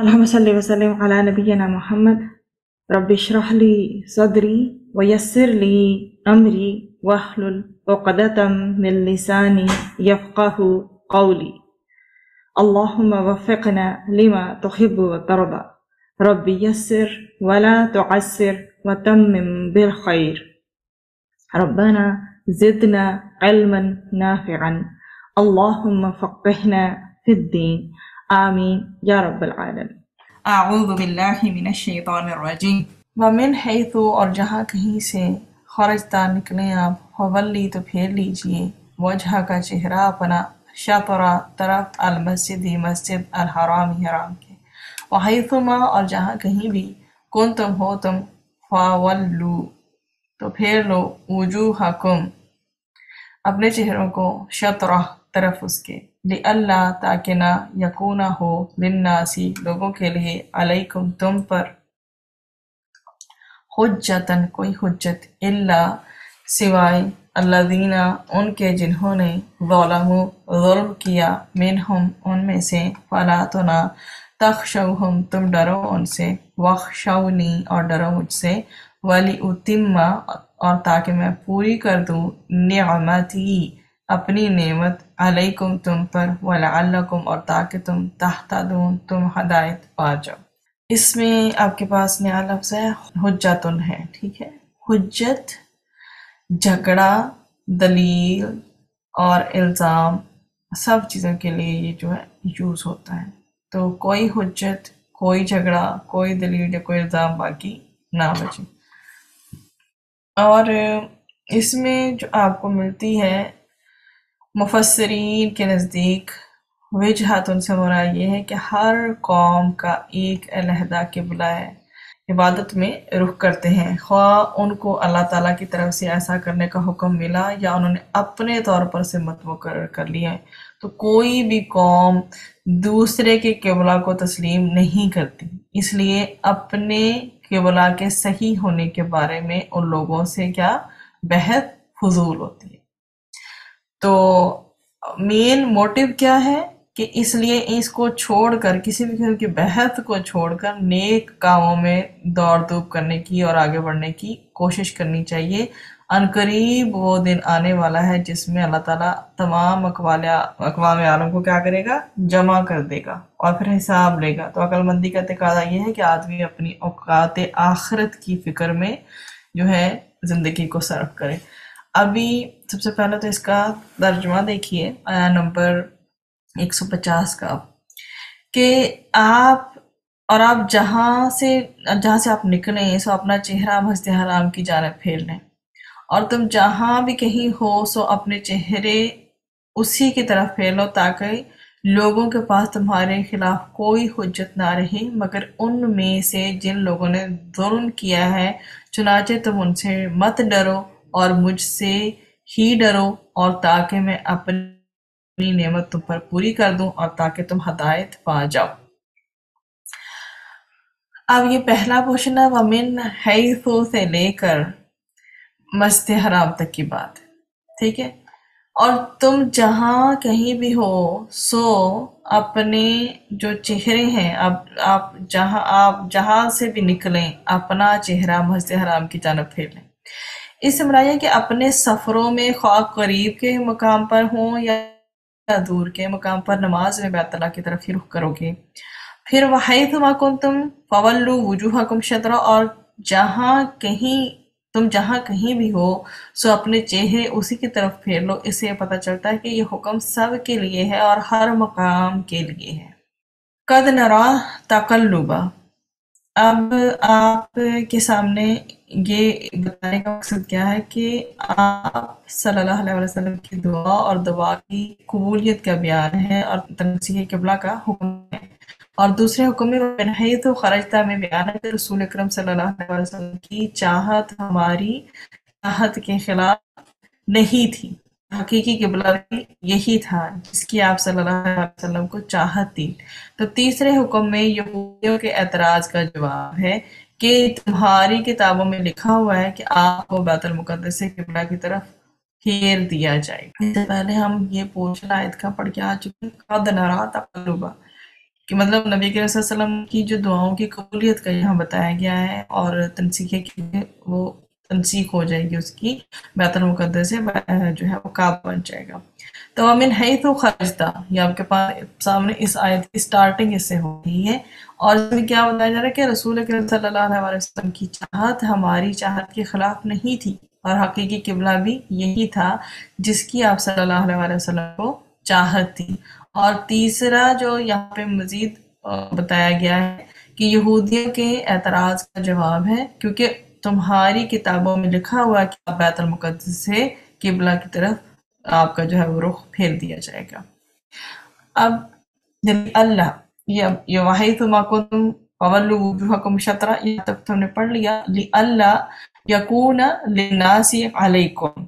اللهم صل وسلم على نبينا محمد. رب اشرح لي صدري ويسر لي أمري واحلل عقدة من لساني يفقه قولي. اللهم وفقنا لما تحب وترضى. رب يسر ولا تعسر وتمم بالخير. ربنا زدنا علما نافعا. اللهم فقهنا في الدين. آمین یا رب العالمین. اعوذ باللہ من الشیطان الرجیم ومن حیث اور جہاں کہیں سے خرجتا نکلیں آپ فولی تو پھیر لیجئے وجہ کا چہرہ اپنا شطرہ طرف المسجد مسجد الحرام حرام کے وحیثما اور جہاں کہیں بھی کنتم ہو تم فولو تو پھیر لو وجوہکم اپنے چہروں کو شطرہ طرف اس کے لئلا تاکہ نہ یکونہ ہو للناسی لوگوں کے لیے علیکم تم پر حجتن کوئی حجت الا سوائے الذین ان کے جنہوں نے ظلموا ظلم کیا منہم ان میں سے فلا تو نہ تخشوہم تم ڈرو ان سے وخشونی اور ڈرو مجھ سے وَلِأُتِمَّ اور تاکہ میں پوری کر دوں نعمتی اپنی نعمت علیکم تم پر وَلَعَلَّكُمْ اور تاکہ تم تہتدون تم ہدایت پا جاؤ۔ اس میں آپ کے پاس نیا لفظ ہے حجتن ہے، ٹھیک ہے۔ حجت جھگڑا دلیل اور الزام سب چیزوں کے لیے یہ جو ہے یوز ہوتا ہے، تو کوئی حجت کوئی جھگڑا کوئی دلیل یا کوئی الزام باقی نہ بچے۔ اور اس میں جو آپ کو ملتی ہے مفسرین کے نزدیک وجہت ان سے مراد یہ ہے کہ ہر قوم کا ایک علیحدہ قبلہ ہے، عبادت میں رخ کرتے ہیں، خواہ ان کو اللہ تعالیٰ کی طرف سے ایسا کرنے کا حکم ملا یا انہوں نے اپنے طور پر سمت مقرر کر لیا ہے۔ تو کوئی بھی قوم دوسرے کے قبلہ کو تسلیم نہیں کرتی، اس لیے اپنے قبلہ کے صحیح ہونے کے بارے میں ان لوگوں سے کیا بحث فضول ہوتی ہے۔ تو مین موٹیو کیا ہے کہ اس لیے اس کو چھوڑ کر کسی بھی قسم کی بحث کو چھوڑ کر نیک کاموں میں دوڑ دھوپ کرنے کی اور آگے بڑھنے کی کوشش کرنی چاہیے۔ عنقریب وہ دن آنے والا ہے جس میں اللہ تعالیٰ تمام اقوام عالم کو کیا کرے گا، جمع کر دے گا اور پھر حساب لے گا۔ تو عقل مندی کا تقاضا یہ ہے کہ آدمی اپنی اوقات آخرت کی فکر میں جو ہے زندگی کو صرف کرے۔ ابھی سب سے پہلے تو اس کا ترجمہ دیکھیے آیا نمبر 150 کا، کہ آپ جہاں سے آپ نکلیں سو اپنا چہرہ مسجد حرام کی جانب پھیر لیں، اور تم جہاں بھی کہیں ہو سو اپنے چہرے اسی کی طرف پھیر لو تاکہ لوگوں کے پاس تمہارے خلاف کوئی حجت نہ رہے مگر ان میں سے جن لوگوں نے ظلم کیا ہے، چنانچہ تم ان سے مت ڈرو اور مجھ سے ہی ڈرو، اور تاکہ میں اپنی نعمت تم پر پوری کر دوں اور تاکہ تم ہدایت پا جاؤ۔ اب یہ پہلا پورشن ہے وَمِنْ حَيْثُ سے لے کر مسجد حرام تک کی بات، ٹھیک ہے۔ اور تم جہاں کہیں بھی ہو سو اپنے جو چہرے ہیں آپ جہاں سے بھی نکلیں اپنا چہرہ مسجد حرام کی جانب پھیر لیں۔ اس سے مراد ہے کہ اپنے سفروں میں خواہ قریب کے مقام پر ہوں یا دور کے مقام پر نماز میں بیت اللہ کی طرف ہی رخ کرو گے۔ پھر وَحَيْثُمَا كُنْتُمْ فَوَلُّوا وُجُوهَكُمْ شَطْرَهُ اور تم جہاں کہیں بھی ہو سو اپنے چہرے اسی کی طرف پھیر لو۔ اس سے پتہ چلتا ہے کہ یہ حکم سب کے لیے ہے اور ہر مقام کے لیے ہے۔ قَدْ نَرَى تَقَلُّبَ، اب آپ کے سامنے یہ بتانے کا مقصد کیا ہے کہ آپ صلی اللہ علیہ وسلم کی دعا اور دعا کی قبولیت کا بیان ہے اور تنصیح قبلہ کا حکم ہے، اور دوسرے حکم میں وَمِنْ حَيْثُ خَرَجْتَ میں بیان ہے کہ رسول اکرم صلی اللہ علیہ وسلم کی چاہت ہماری چاہت کے خلاف نہیں تھی، حقیقی قبلہ بھی یہی تھا جس کی آپ صلی اللہ علیہ وسلم کو چاہت تھی۔ تو تیسرے حکم میں یہودیوں کے اعتراض کا جواب ہے کہ تمہاری کتابوں میں لکھا ہوا ہے کہ آپ کو بیت المقدس سے قبلہ کی طرف پھیر دیا جائے۔ اس سے پہلے ہم یہ پورشن آیت کا پڑھ کے آ چکے قَدْ نَرَى تَقَلُّبَ، کہ مطلب نبی کریم صلی اللہ علیہ وسلم کی جو دعاؤں کی قبولیت کا یہاں بتایا گیا ہے، اور تنسیخ کی وہ تنسیخ ہو جائے گی اس کی، بیت المقدس سے جو ہے وہ کعبہ بن جائے گا۔ تو وَمِنْ حَيْثُ خَرَجْتَ، یہ آپ کے پاس سامنے اس آیت کی سٹارٹنگ اس سے ہو رہی ہے، اور اس میں کیا بتایا جا رہا ہے کہ رسول کریم صلی اللہ علیہ وسلم کی چاہت ہماری چاہت کے خلاف نہیں تھی، اور حقیقی قبلہ بھی یہی تھا جس کی آپ صلی اللہ علیہ وسلم کو چاہت تھی۔ اور تیسرا جو یہاں پہ مزید بتایا گیا ہے کہ یہودیوں کے اعتراض کا جواب ہے، کیونکہ تمہاری کتابوں میں لکھا ہوا ہے کہ آپ بیت المقدس سے قبلہ کی طرف آپ کا جو ہے وہ رخ پھیر دیا جائے گا۔ اب اللہ یہ وحیث ما کنتم فولوا وجوہکم شطرہ، یہاں تک تو ہم نے پڑھ لیا، لِأَلَّا یکون للناس علیکم،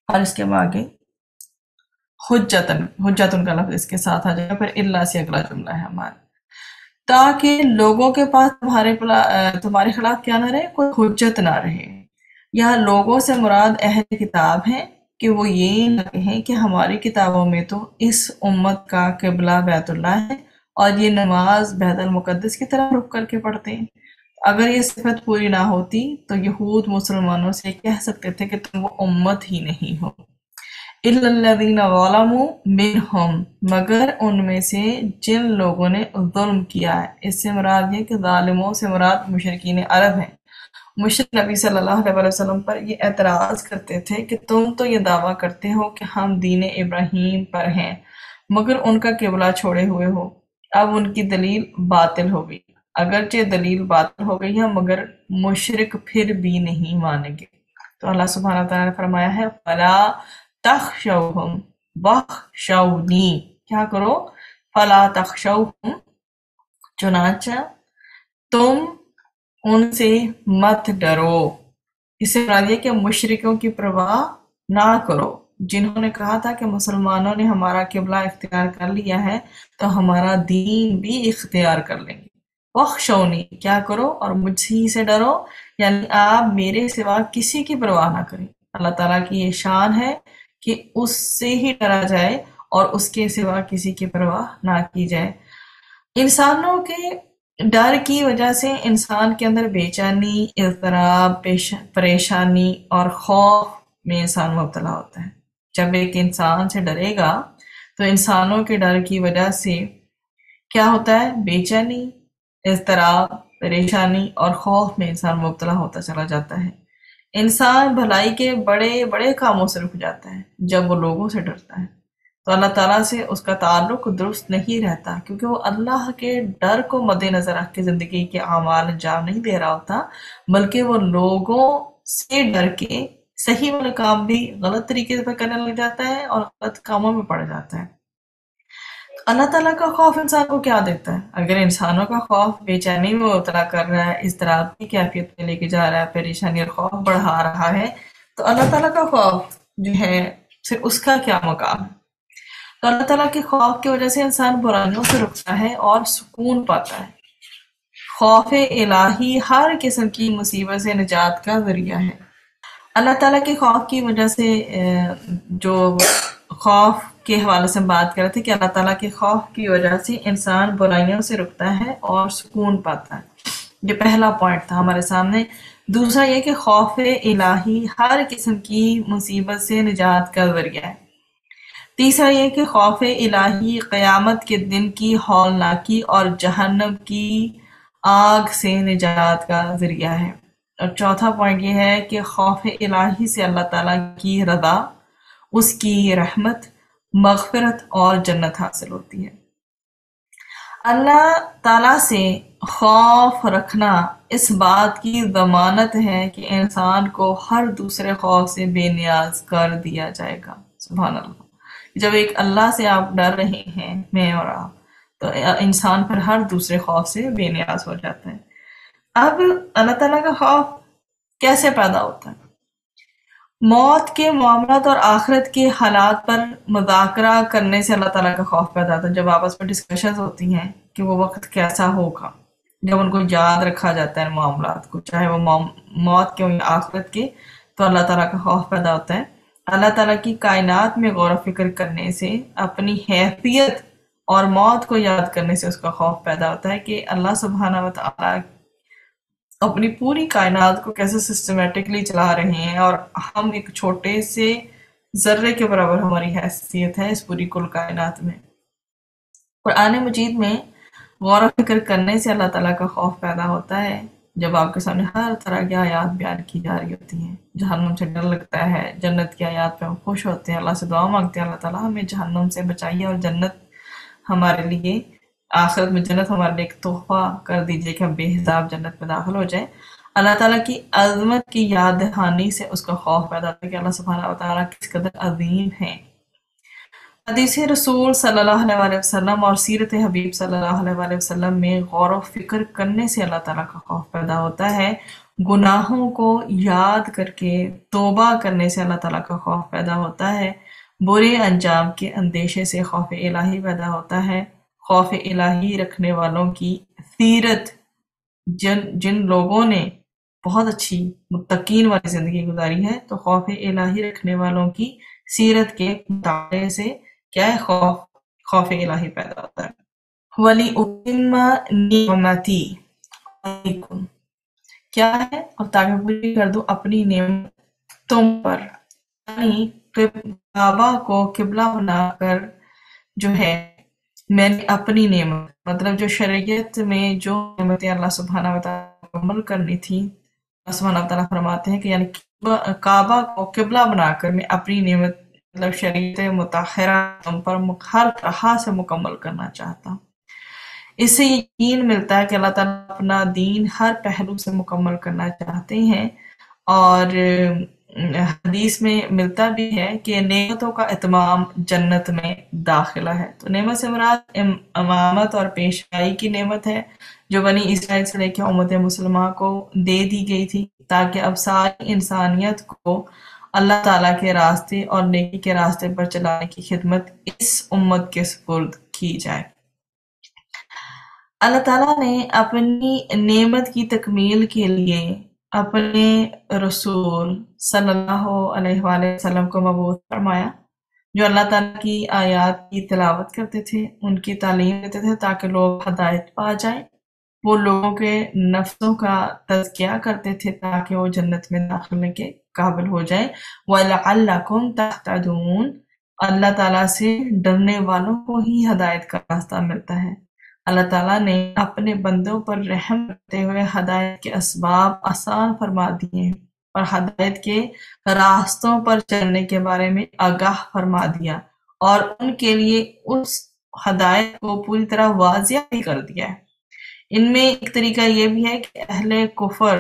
اور اس کے آگے حجتن کا لفظ اس کے ساتھ آ جائے گا، پھر اللہ سے اگلا جملہ ہے ہمارا، تاکہ لوگوں کے پاس تمہارے خلاف کیا نہ رہے، کوئی حجت نہ رہے۔ یہاں لوگوں سے مراد اہل کتاب ہیں کہ وہ یہ نہ کہیں کہ ہماری کتابوں میں تو اس امت کا قبلہ بیت اللہ ہے اور یہ نماز بیت المقدس کی طرف رخ کر کے پڑھتے ہیں۔ اگر یہ صفت پوری نہ ہوتی تو یہود مسلمانوں سے کہہ سکتے تھے کہ تم وہ امت ہی نہیں ہو۔ إِلَّا الَّذِينَ ظَلَمُوا مِنْهُمْ، مگر ان میں سے جن لوگوں نے ظلم کیا ہے۔ اس سے مراد یہ کہ ظالموں سے مراد مشرکین عرب ہیں۔ مشرک نبی صلی اللہ علیہ وسلم پر یہ اعتراض کرتے تھے کہ تم تو یہ دعویٰ کرتے ہو کہ ہم دین ابراہیم پر ہیں، مگر ان کا قبلہ چھوڑے ہوئے ہو۔ اب ان کی دلیل باطل ہو گئی، اگرچہ دلیل باطل ہو گئی ہے مگر مشرک پھر بھی نہیں مانیں گے۔ تو اللہ سبحانہ تعالیٰ نے فرمایا ہے فَلَا تَخْشَوْهُمْ وَاخْشَوْنِي، کیا کرو، فَلَا تَخْشَوْهُمْ، چنانچہ تم ان سے مت ڈرو۔ اس سے مراد یہ کہ مشرکوں کی پرواہ نہ کرو، جنہوں نے کہا تھا کہ مسلمانوں نے ہمارا قبلہ اختیار کر لیا ہے تو ہمارا دین بھی اختیار کر لیں گے۔ وَاخْشَوْنِي، کیا کرو، اور مجھ ہی سے ڈرو، یعنی آپ میرے سوا کسی کی پرواہ نہ کریں۔ اللہ تعالیٰ کی یہ شان ہے کہ اس سے ہی ڈرا جائے اور اس کے سوا کسی کی پرواہ نہ کی جائے۔ انسانوں کے ڈر کی وجہ سے انسان کے اندر بے چینی، اضطراب، پریشانی اور خوف میں انسان مبتلا ہوتا ہے۔ جب ایک انسان سے ڈرے گا تو انسانوں کے ڈر کی وجہ سے کیا ہوتا ہے، بے چینی، اضطراب، پریشانی اور خوف میں انسان مبتلا ہوتا چلا جاتا ہے۔ انسان بھلائی کے بڑے بڑے کاموں سے رک جاتا ہے جب وہ لوگوں سے ڈرتا ہے، تو اللہ تعالیٰ سے اس کا تعلق درست نہیں رہتا، کیونکہ وہ اللہ کے ڈر کو مد نظر رکھ کے زندگی کے اعمال انجام نہیں دے رہا ہوتا، بلکہ وہ لوگوں سے ڈر کے صحیح والا کام بھی غلط طریقے سے کرنے لگ جاتا ہے اور غلط کاموں میں پڑ جاتا ہے۔ اللہ تعالیٰ کا خوف انسان کو کیا دیتا ہے؟ اگر انسانوں کا خوف بے چینی میں مبتلا کر رہا ہے، اضطراب کی کیفیت میں لے کے جا رہا ہے، پریشانی اور خوف بڑھا رہا ہے، تو اللہ تعالیٰ کا خوف جو ہے پھر اس کا کیا مقام ہے؟ تو اللہ تعالیٰ کے خوف کی وجہ سے انسان برائیوں سے رکتا ہے اور سکون پاتا ہے۔ خوف الہی ہر قسم کی مصیبت سے نجات کا ذریعہ ہے۔ اللہ تعالیٰ کے خوف کی وجہ سے جو خوف کے حوالے سے بات کر رہے تھے کہ اللہ تعالیٰ کے خوف کی وجہ سے انسان برائیوں سے رکتا ہے اور سکون پاتا ہے، یہ پہلا پوائنٹ تھا ہمارے سامنے۔ دوسرا یہ کہ خوف الہی ہر قسم کی مصیبت سے نجات کا ذریعہ ہے۔ تیسرا یہ کہ خوف الہی قیامت کے دن کی ہولناکی اور جہنم کی آگ سے نجات کا ذریعہ ہے۔ اور چوتھا پوائنٹ یہ ہے کہ خوف الہی سے اللہ تعالیٰ کی رضا، اس کی رحمت، مغفرت اور جنت حاصل ہوتی ہے۔ اللہ تعالیٰ سے خوف رکھنا اس بات کی ضمانت ہے کہ انسان کو ہر دوسرے خوف سے بے نیاز کر دیا جائے گا۔ سبحان اللہ، جب ایک اللہ سے آپ ڈر رہے ہیں، میں اور آپ، تو انسان پھر ہر دوسرے خوف سے بے نیاز ہو جاتا ہے۔ اب اللہ تعالیٰ کا خوف کیسے پیدا ہوتا ہے؟ موت کے معاملات اور آخرت کے حالات پر مذاکرہ کرنے سے اللہ تعالیٰ کا خوف پیدا ہوتا ہے۔ جب آپس میں ڈسکشنز ہوتی ہیں کہ وہ وقت کیسا ہوگا، جب ان کو یاد رکھا جاتا ہے معاملات کو، چاہے وہ موت کے یا آخرت کے، تو اللہ تعالیٰ کا خوف پیدا ہوتا ہے۔ اللہ تعالیٰ کی کائنات میں غور و فکر کرنے سے اپنی حیثیت اور موت کو یاد کرنے سے اس کا خوف پیدا ہوتا ہے کہ اللہ سبحانہ و تعالیٰ اپنی پوری کائنات کو کیسے سسٹمیٹکلی چلا رہے ہیں، اور ہم ایک چھوٹے سے ذرے کے برابر ہماری حیثیت ہے اس پوری کل کائنات میں۔ قرآن مجید میں غور و فکر کرنے سے اللہ تعالیٰ کا خوف پیدا ہوتا ہے جب آپ کے سامنے ہر طرح کی آیات بیان کی جا رہی ہوتی ہیں۔ جہنم سے ڈر لگتا ہے، جنت کی آیات پہ ہم خوش ہوتے ہیں، اللہ سے دعا مانگتے ہیں اللہ تعالیٰ ہمیں جہنم سے بچائیے اور جنت ہمارے لیے، آخرت میں جنت ہمارے لیے ایک تحفہ کر دیجیے کہ ہم بے حساب جنت میں داخل ہو جائیں۔ اللہ تعالیٰ کی عظمت کی یاد دہانی سے اس کا خوف پیدا ہوتا ہے کہ اللہ سبحانہ و تعالیٰ کس قدر عظیم ہیں۔ حدیث رسول صلی اللہ علیہ وآلہ وسلم اور سیرت حبیب صلی اللہ علیہ وآلہ وسلم میں غور و فکر کرنے سے اللہ تعالیٰ کا خوف پیدا ہوتا ہے۔ گناہوں کو یاد کر کے توبہ کرنے سے اللہ تعالیٰ کا خوف پیدا ہوتا ہے۔ برے انجام کے اندیشے سے خوف الہی پیدا ہوتا ہے۔ خوف الہی رکھنے والوں کی سیرت، جن لوگوں نے بہت اچھی متقین والی زندگی گزاری ہے، تو خوف الہی رکھنے والوں کی سیرت کے مطالعے سے کیا ہے، خوف الہی پیدا ہوتا ہے۔ وَلِأُتِمَّ نِعْمَتِي عَلَيْكُمْ، کیا ہے، اور تاکہ پوری کر دوں اپنی نعمت تم پر، یعنی کعبہ کو قبلہ بنا کر جو ہے میں نے اپنی نعمت، مطلب جو شریعت میں جو نعمتیں اللہ سبحانہ و تعالیٰ کو عمل کرنی تھی، اللہ سبحانہ و تعالیٰ فرماتے ہیں کہ یعنی کعبہ کو قبلہ بنا کر میں اپنی نعمت، مطلب شریعت مطہرہ تم پر ہر طرح سے مکمل کرنا چاہتا ہوں۔ اس سے یقین ملتا ہے کہ اللہ تعالیٰ اپنا دین ہر پہلو سے مکمل کرنا چاہتے ہیں، اور حدیث میں ملتا بھی ہے کہ نعمتوں کا اتمام جنت میں داخلہ ہے۔ تو نعمت سے مراد امامت اور پیشوائی کی نعمت ہے جو بنی اسرائیل سے لے کے امت مسلمہ کو دے دی گئی تھی، تاکہ اب ساری انسانیت کو اللہ تعالیٰ کے راستے اور نیکی کے راستے پر چلانے کی خدمت اس امت کے سپرد کی جائے۔ اللہ تعالیٰ نے اپنی نعمت کی تکمیل کے لیے اپنے رسول صلی اللہ علیہ وآلہ وسلم کو مبعوث فرمایا، جو اللہ تعالیٰ کی آیات کی تلاوت کرتے تھے، ان کی تعلیم دیتے تھے تاکہ لوگ ہدایت پا جائیں۔ وہ لوگوں کے نفسوں کا تزکیہ کرتے تھے تاکہ وہ جنت میں داخلے کے قابل ہو جائیں۔ وَلَعَلَّكُمْ تَهْتَدُونَ، اللہ تعالیٰ سے ڈرنے والوں کو ہی ہدایت کا راستہ ملتا ہے۔ اللہ تعالیٰ نے اپنے بندوں پر رحم کرتے ہوئے ہدایت کے اسباب آسان فرما دیے ہیں اور ہدایت کے راستوں پر چلنے کے بارے میں آگاہ فرما دیا، اور ان کے لیے اس ہدایت کو پوری طرح واضح بھی کر دیا ہے۔ ان میں ایک طریقہ یہ بھی ہے کہ اہل کفر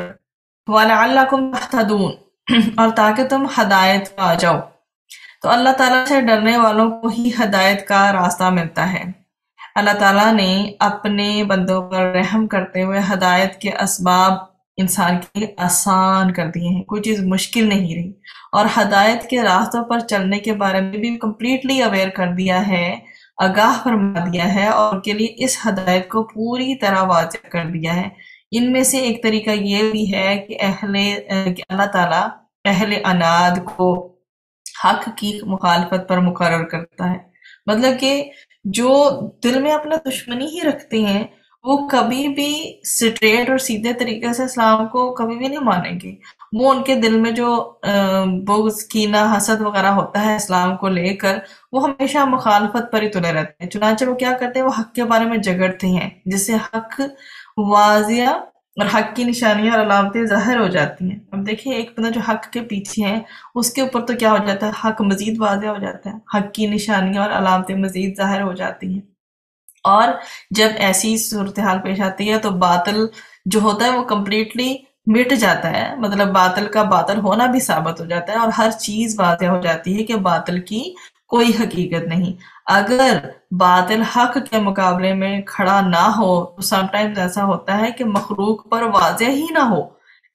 وَلَعَلَّكُمْ تَهْتَدُونَ، اور تاکہ تم ہدایت پا جاؤ، تو اللہ تعالیٰ سے ڈرنے والوں کو ہی ہدایت کا راستہ ملتا ہے۔ اللہ تعالیٰ نے اپنے بندوں پر رحم کرتے ہوئے ہدایت کے اسباب انسان کے لیے آسان کر دیے ہیں، کوئی چیز مشکل نہیں رہی، اور ہدایت کے راستوں پر چلنے کے بارے میں بھی کمپلیٹلی اویئر کر دیا ہے، آگاہ فرما دیا ہے، اور ان کے لیے اس ہدایت کو پوری طرح واضح کر دیا ہے۔ ان میں سے ایک طریقہ یہ بھی ہے کہ اللہ تعالیٰ اہل عناد کو حق کی مخالفت پر مقرر کرتا ہے، مطلب کہ جو دل میں اپنا دشمنی ہی رکھتے ہیں وہ کبھی بھی سٹریٹ اور سیدھے طریقے سے اسلام کو کبھی بھی نہیں مانیں گے۔ وہ ان کے دل میں جو بغض، کینہ، حسد وغیرہ ہوتا ہے اسلام کو لے کر، وہ ہمیشہ مخالفت پر ہی تلے رہتے ہیں۔ چنانچہ وہ کیا کرتے ہیں، وہ حق کے بارے میں جھگڑتے ہیں، جس سے حق واضح اور حق کی نشانیاں اور علامتیں ظاہر ہو جاتی ہیں۔ اب دیکھیں، ایک بندہ جو حق کے پیچھے ہے، اس کے اوپر تو کیا ہو جاتا ہے، حق مزید واضح ہو جاتا ہے، حق کی نشانیاں اور علامتیں مزید ظاہر ہو جاتی ہیں۔ اور جب ایسی صورتحال پیش آتی ہے تو باطل جو ہوتا ہے وہ کمپلیٹلی مٹ جاتا ہے، مطلب باطل کا باطل ہونا بھی ثابت ہو جاتا ہے، اور ہر چیز واضح ہو جاتی ہے کہ باطل کی کوئی حقیقت نہیں۔ اگر باطل حق کے مقابلے میں کھڑا نہ ہو تو سم ٹائمز ایسا ہوتا ہے کہ مخلوق پر واضح ہی نہ ہو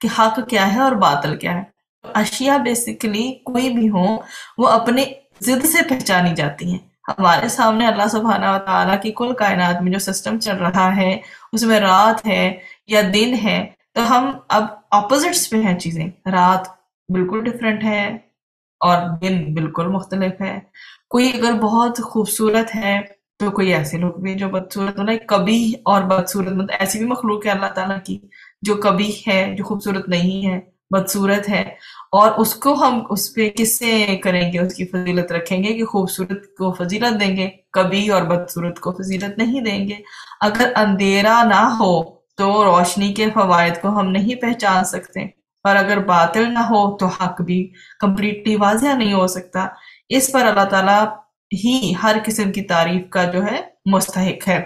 کہ حق کیا ہے اور باطل کیا ہے۔ اشیاء بیسیکلی کوئی بھی ہوں وہ اپنے ضد سے پہچانی جاتی ہیں۔ ہمارے سامنے اللہ سبحانہ و تعالیٰ کی کل کائنات میں جو سسٹم چل رہا ہے، اس میں رات ہے یا دن ہے، تو ہم اب اپوزٹس پہ ہیں چیزیں، رات بالکل ڈیفرنٹ ہے اور دن بالکل مختلف ہے۔ کوئی اگر بہت خوبصورت ہے تو کوئی ایسے لوگ بھی جو بدصورت ہونا، کبھی اور بدصورت، مطلب ایسی بھی مخلوق ہے اللہ تعالیٰ کی جو کبھی ہے، جو خوبصورت نہیں ہے، بدصورت ہے، اور اس کو ہم اس پہ کس سے کریں گے، اس کی فضیلت رکھیں گے کہ خوبصورت کو فضیلت دیں گے، کبھی اور بدصورت کو فضیلت نہیں دیں گے۔ اگر اندھیرا نہ ہو تو روشنی کے فوائد کو ہم نہیں پہچان سکتے، اور اگر باطل نہ ہو تو حق بھی کمپلیٹلی واضح نہیں ہو سکتا۔ اس پر اللہ تعالیٰ ہی ہر قسم کی تعریف کا جو ہے مستحق ہے۔